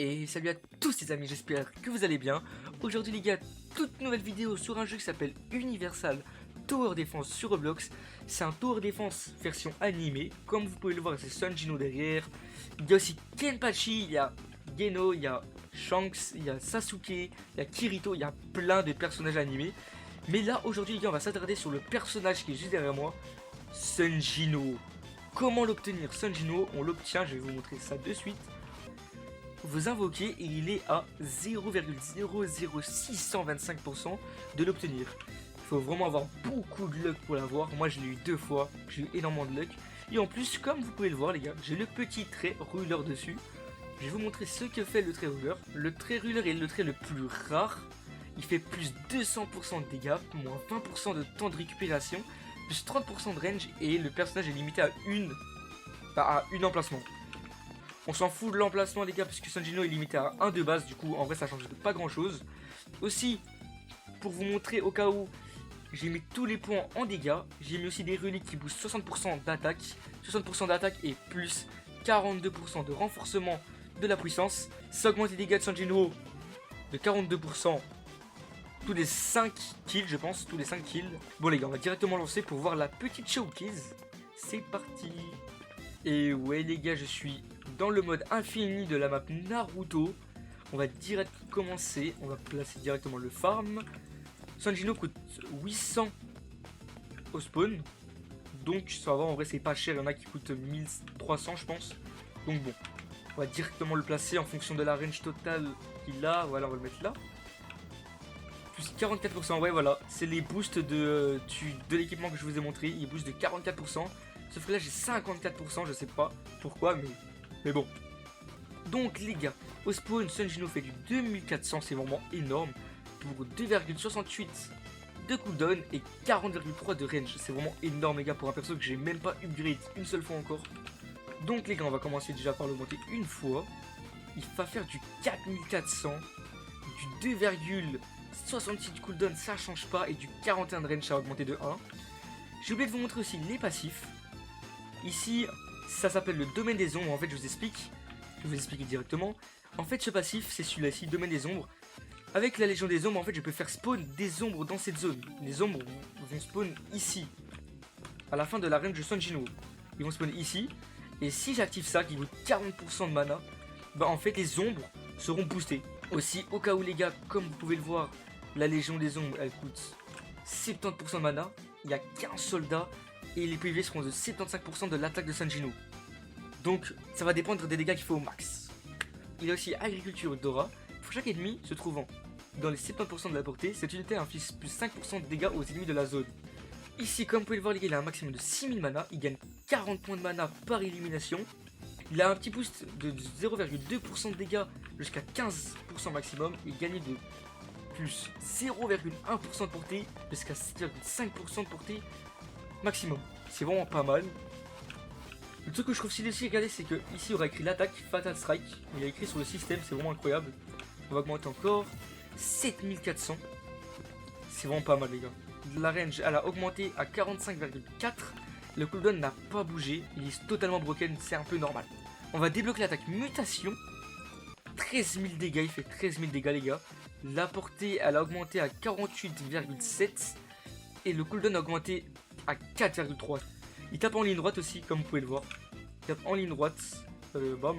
Et salut à tous les amis, j'espère que vous allez bien. Aujourd'hui les gars, toute nouvelle vidéo sur un jeu qui s'appelle Universal Tower Defense sur Roblox. C'est un Tower Defense version animée, comme vous pouvez le voir c'est Sanjino derrière. Il y a aussi Kenpachi, il y a Geno, il y a Shanks, il y a Sasuke, il y a Kirito, il y a plein de personnages animés. Mais là aujourd'hui les gars on va s'attarder sur le personnage qui est juste derrière moi, Sanjino. Comment l'obtenir Sanjino? On l'obtient, je vais vous montrer ça de suite. Vous invoquez et il est à 0,00625% de l'obtenir. Il faut vraiment avoir beaucoup de luck pour l'avoir. Moi je l'ai eu 2 fois, j'ai eu énormément de luck. Et en plus, comme vous pouvez le voir les gars, j'ai le petit trait ruler dessus. Je vais vous montrer ce que fait le trait ruler. Le trait ruler est le trait le plus rare. Il fait plus 200% de dégâts, moins 20% de temps de récupération, plus 30% de range et le personnage est limité à une emplacement. On s'en fout de l'emplacement les gars parce que Sanjino est limité à 1 de base, du coup en vrai ça change pas grand chose. Aussi, pour vous montrer au cas où, j'ai mis tous les points en dégâts, j'ai mis aussi des reliques qui boostent 60% d'attaque, 60% d'attaque et plus 42% de renforcement de la puissance. Ça augmente les dégâts de Sanjino de 42% tous les 5 kills je pense, tous les 5 kills. Bon les gars, on va directement lancer pour voir la petite showcase. C'est parti. Et ouais les gars, je suis dans le mode infini de la map Naruto. On va direct commencer. On va placer directement le farm. Sanjino coûte 800 au spawn. Donc ça va, en vrai c'est pas cher. Il y en a qui coûtent 1300 je pense. Donc bon, on va directement le placer en fonction de la range totale qu'il a. Voilà, on va le mettre là. Plus 44%, ouais voilà. C'est les boosts de l'équipement que je vous ai montré. Il booste de 44%. Sauf que là j'ai 54%, je sais pas pourquoi, mais bon. Donc les gars, au spawn, Sanjino fait du 2400, c'est vraiment énorme. Pour 2,68 de cooldown et 40,3 de range. C'est vraiment énorme les gars pour un perso que j'ai même pas upgrade une seule fois encore. Donc les gars, on va commencer déjà par le monter une fois. Il va faire du 4400, du 2,66 de cooldown, ça change pas, et du 41 de range, ça a augmenté de 1. J'ai oublié de vous montrer aussi les passifs. Ici, ça s'appelle le domaine des ombres. En fait, je vous explique directement. En fait, ce passif, c'est celui-là-ci, domaine des ombres. Avec la légion des ombres, en fait, je peux faire spawn des ombres dans cette zone. Les ombres vont spawn ici, à la fin de la range de Sanjino. Ils vont spawn ici. Et si j'active ça, qui coûte 40% de mana, bah en fait, les ombres seront boostées. Aussi, au cas où les gars, comme vous pouvez le voir, la légion des ombres, elle coûte 70% de mana. Il n'y a qu'un soldat. Et les PV seront de 75% de l'attaque de Sanjino. Donc ça va dépendre des dégâts qu'il faut au max. Il y a aussi agriculture d'aura. Pour chaque ennemi se trouvant dans les 70% de la portée, cette unité inflige plus 5% de dégâts aux ennemis de la zone. Ici, comme vous pouvez le voir les gars, il a un maximum de 6000 mana. Il gagne 40 points de mana par élimination. Il a un petit boost de 0,2% de dégâts jusqu'à 15% maximum. Il gagne de plus 0,1% de portée jusqu'à 7,5% de portée maximum. C'est vraiment pas mal. Le truc que je trouve stylé aussi, regardez, c'est que ici il y aura écrit l'attaque Fatal Strike. Il y a écrit sur le système, c'est vraiment incroyable. On va augmenter encore 7400. C'est vraiment pas mal les gars. La range elle a augmenté à 45,4. Le cooldown n'a pas bougé. Il est totalement broken, c'est un peu normal. On va débloquer l'attaque mutation. 13 000 dégâts, il fait 13 000 dégâts les gars. La portée elle a augmenté à 48,7. Et le cooldown a augmenté à 4,3. Il tape en ligne droite aussi, comme vous pouvez le voir. Il tape en ligne droite. Bam.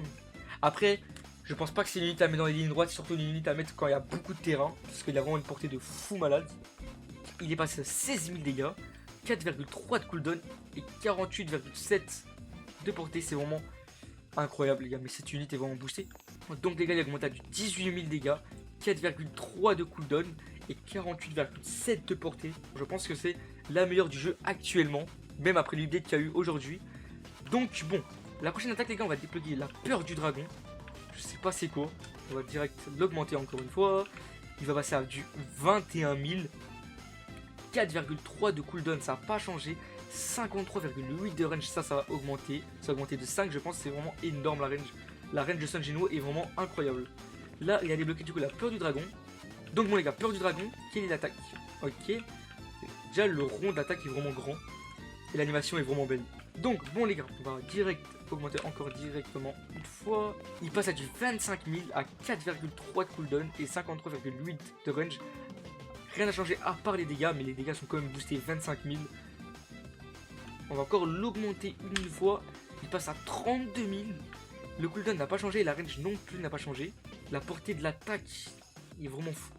Après, je pense pas que c'est une unité à mettre dans les lignes droites, surtout une unité à mettre quand il y a beaucoup de terrain, parce qu'il a vraiment une portée de fou malade. Il est passé à 16 000 dégâts, 4,3 de cooldown et 48,7 de portée. C'est vraiment incroyable les gars, mais cette unité est vraiment boostée. Donc les gars, il a augmenté à du 18 000 dégâts, 4,3 de cooldown et 48,7 de portée. Je pense que c'est la meilleure du jeu actuellement, même après l'update qu'il y a eu aujourd'hui. Donc bon, la prochaine attaque les gars, on va déployer la peur du dragon. Je sais pas c'est quoi, on va direct l'augmenter encore une fois. Il va passer à du 21 000, 4,3 de cooldown, ça n'a pas changé, 53,8 de range, ça va augmenter. Ça a augmenté de 5, je pense, c'est vraiment énorme la range. La range de Sanjino est vraiment incroyable. Là, il a débloqué du coup la peur du dragon. Donc bon les gars, peur du dragon, quelle est l'attaque? Ok, déjà le rond d'attaque est vraiment grand. Et l'animation est vraiment belle. Donc bon les gars, on va direct augmenter encore directement une fois. Il passe à du 25 000 à 4,3 de cooldown et 53,8 de range. Rien n'a changé à part les dégâts, mais les dégâts sont quand même boostés 25 000. On va encore l'augmenter une fois. Il passe à 32 000. Le cooldown n'a pas changé et la range non plus n'a pas changé. La portée de l'attaque est vraiment fou.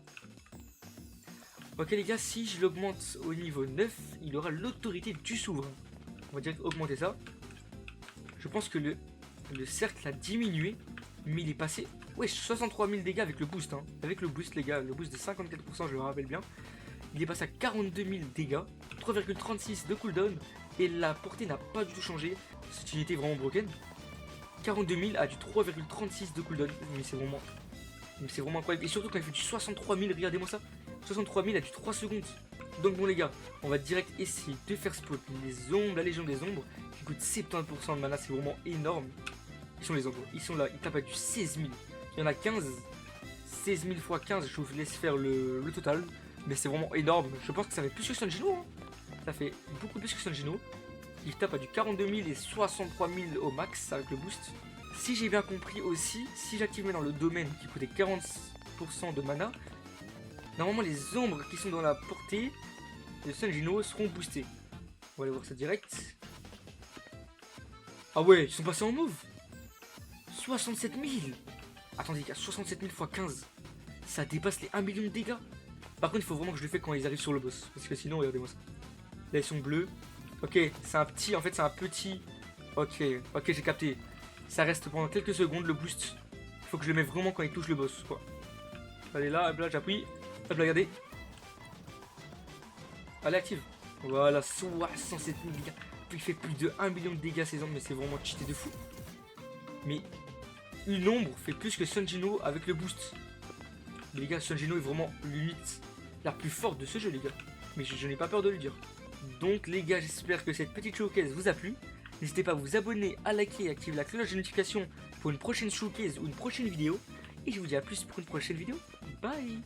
Ok les gars, si je l'augmente au niveau 9, il aura l'autorité du souverain. On va direct augmenter ça. Je pense que le cercle a diminué, mais il est passé... Ouais, 63 000 dégâts avec le boost. Hein. Avec le boost les gars, le boost de 54%, je le rappelle bien. Il est passé à 42 000 dégâts, 3,36 de cooldown, et la portée n'a pas du tout changé. Cette unité est vraiment broken. 42 000 à du 3,36 de cooldown, mais c'est vraiment incroyable. Et surtout quand il fait du 63 000, regardez-moi ça. 63 000 à du 3 secondes. Donc bon les gars, on va direct essayer de faire spot les ombres, la légion des ombres, qui coûte 70% de mana, c'est vraiment énorme. Ils sont les ombres, ils sont là, ils tapent à du 16 000. Il y en a 15, 16 000 x 15, je vous laisse faire le total. Mais c'est vraiment énorme, je pense que ça fait plus que Sanjino. Hein. Ça fait beaucoup plus que Sanjino. Il tape à du 42 000 et 63 000 au max avec le boost. Si j'ai bien compris aussi, si j'active dans le domaine qui coûtait 40% de mana, normalement les ombres qui sont dans la portée de Sanjino seront boostées. On va aller voir ça direct. Ah ouais, ils sont passés en mauve. 67 000. Attendez, 67 000 x 15. Ça dépasse les 1 million de dégâts. Par contre, il faut vraiment que je le fasse quand ils arrivent sur le boss. Parce que sinon, regardez-moi ça. Là, ils sont bleus. Ok, c'est un petit. En fait, c'est un petit. Ok, j'ai capté. Ça reste pendant quelques secondes le boost. Il faut que je le mette vraiment quand il touche le boss, quoi. Allez, là, hop là, j'appuie. Hop là, regardez. Allez, active. Voilà, 67 000 dégâts. Il fait plus de 1 million de dégâts ces ombres, mais c'est vraiment cheaté de fou. Mais une ombre fait plus que Sanjino avec le boost. Mais les gars, Sanjino est vraiment l'unité la plus forte de ce jeu, les gars. Mais je n'ai pas peur de le dire. Donc les gars, j'espère que cette petite showcase vous a plu. N'hésitez pas à vous abonner, à liker et activer la cloche de notification pour une prochaine showcase ou une prochaine vidéo. Et je vous dis à plus pour une prochaine vidéo. Bye.